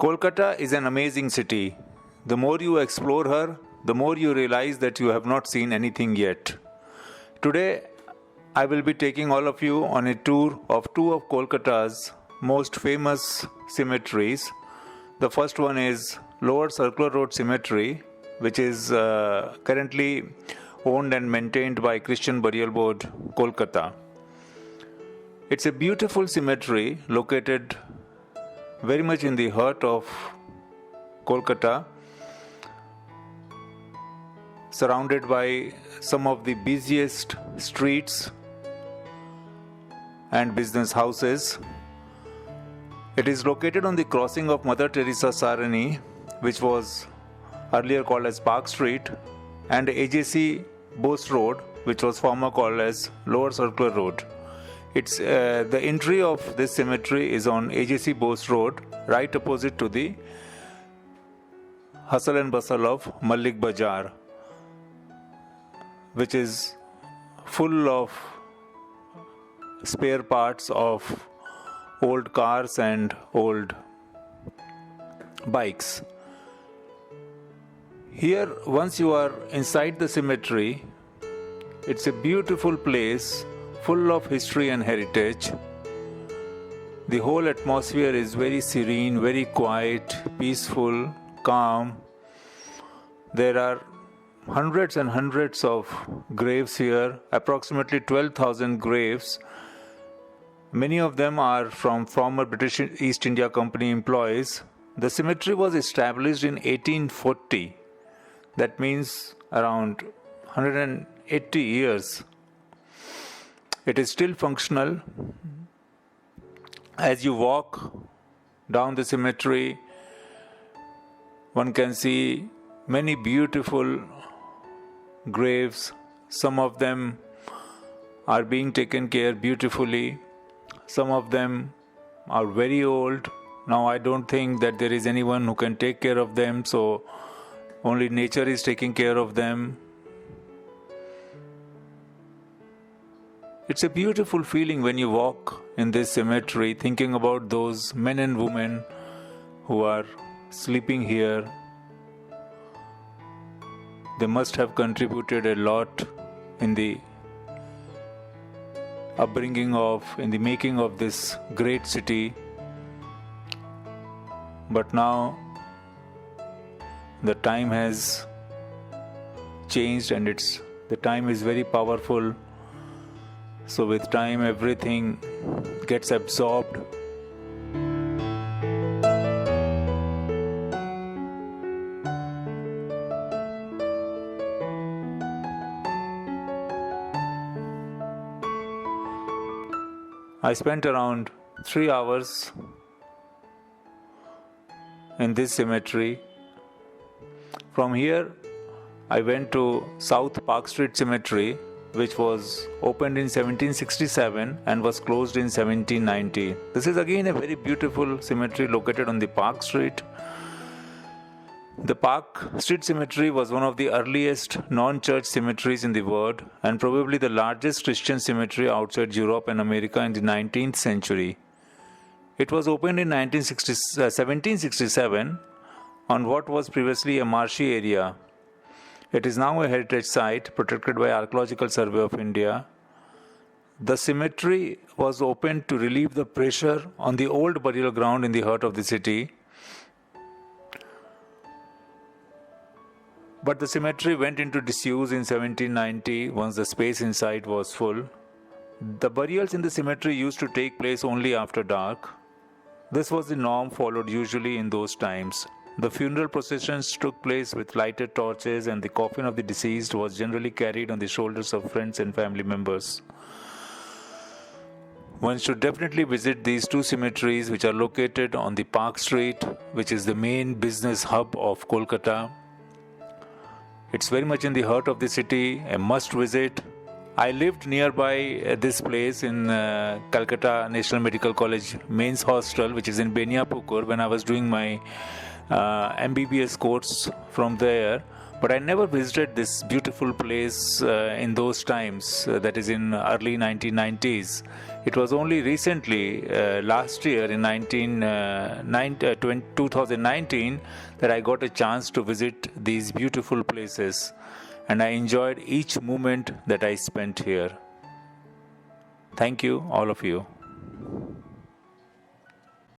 Kolkata is an amazing city. The more you explore her, the more you realize that you have not seen anything yet. Today, I will be taking all of you on a tour of two of Kolkata's most famous cemeteries. The first one is Lower Circular Road Cemetery, which is currently owned and maintained by Christian Burial Board, Kolkata. It's a beautiful cemetery located very much in the heart of Kolkata, surrounded by some of the busiest streets and business houses. It is located on the crossing of Mother Teresa Sarani, which was earlier called as Park Street, and AJC Bose Road, which was former called as Lower Circular Road. It's the entry of this cemetery is on AJC Bose Road, right opposite to the hustle and bustle of Malik Bazaar, which is full of spare parts of old cars and old bikes. Here, once you are inside the cemetery, it's a beautiful place full of history and heritage. The whole atmosphere is very serene, very quiet, peaceful, calm. There are hundreds and hundreds of graves here, approximately 12,000 graves. Many of them are from former British East India Company employees. The cemetery was established in 1840. That means around 180 years. It is still functional. As you walk down the cemetery, one can see many beautiful graves. Some of them are being taken care beautifully. Some of them are very old. Now I don't think that there is anyone who can take care of them, so only nature is taking care of them. It's a beautiful feeling when you walk in this cemetery, thinking about those men and women who are sleeping here. They must have contributed a lot in the in the making of this great city. But now the time has changed and the time is very powerful. So with time everything gets absorbed. I spent around 3 hours in this cemetery. From here, I went to South Park Street Cemetery, which was opened in 1767 and was closed in 1790. This is again a very beautiful cemetery located on the Park Street. The Park Street Cemetery was one of the earliest non-church cemeteries in the world and probably the largest Christian cemetery outside Europe and America in the 19th century. It was opened in 1767 on what was previously a marshy area. It is now a heritage site protected by Archaeological Survey of India. The cemetery was opened to relieve the pressure on the old burial ground in the heart of the city. But the cemetery went into disuse in 1790 once the space inside was full. The burials in the cemetery used to take place only after dark. This was the norm followed usually in those times. The funeral processions took place with lighted torches and the coffin of the deceased was generally carried on the shoulders of friends and family members. One should definitely visit these two cemeteries which are located on the Park Street, which is the main business hub of Kolkata. It's very much in the heart of the city, a must visit. I lived nearby this place in Calcutta National Medical College Mains Hostel, which is in Beniapukur, when I was doing my MBBS course from there. But I never visited this beautiful place in those times, that is in early 1990s. It was only recently, last year in 2019, that I got a chance to visit these beautiful places, and I enjoyed each moment that I spent here. Thank you, all of you.